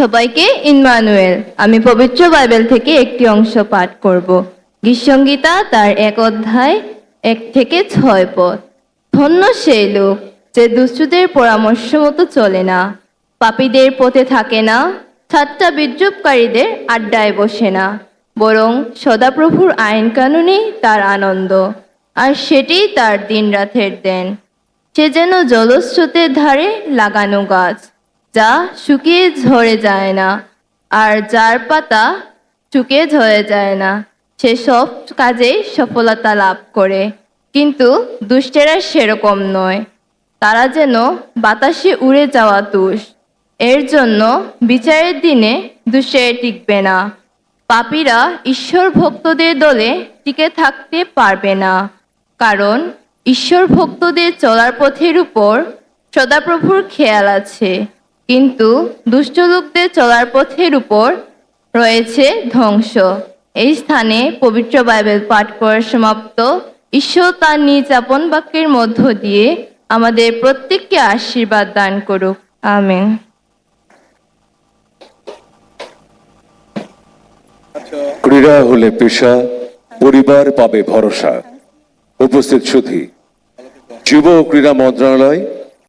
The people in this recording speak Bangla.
সবাইকে ইম্মানুয়েল। আমি পবিত্র বাইবেল থেকে একটি অংশ পাঠ করব। গীতসংহিতা তার 1 অধ্যায় 1 থেকে 6 পদ। ধন্য সেই লোক যে দুষ্টদের পরামর্শ মতো চলে না, পাপীদের পথে থাকে না, ঠাট্টা বিদ্রুপকারীদের আড্ডায় বসে না, বরং সদাপ্রভুর আইন কানুনে তার আনন্দ, আর সেটিই তার দিনরাতের দেন। সে যেন জলস্রোতের ধারে লাগানো গাছ, যা শুকিয়ে ঝরে যায় না, আর যার পাতা শুকিয়ে ঝরে যায় না। সে সব কাজে সফলতা লাভ করে। কিন্তু দুষ্টেরা সেরকম নয়, তারা যেন বাতাসে উড়ে যাওয়া তুষ। এর জন্য বিচারের দিনে দুষ্টেরা টিকবে না। পাপীরা ঈশ্বর ভক্তদের দলে টিকে থাকতে পারবে না, কারণ ঈশ্বর ভক্তদের চলার পথের উপর সদাপ্রভুর খেয়াল আছে, কিন্তু দুষ্ট লোকদের চলার পথের উপর রয়েছে ধ্বংস। এই স্থানে পবিত্র বাইবেল পাঠ করা সমাপ্ত। ঈশ্বর তার নিজ আপন বাক্যের মধ্য দিয়ে আমাদের প্রত্যেককে আশীর্বাদ দান করুক। আমেন। ক্রীড়া হলে পেশা, পরিবার পাবে ভরসা। উপস্থিত সুধী, যুব ও ক্রীড়া মন্ত্রণালয়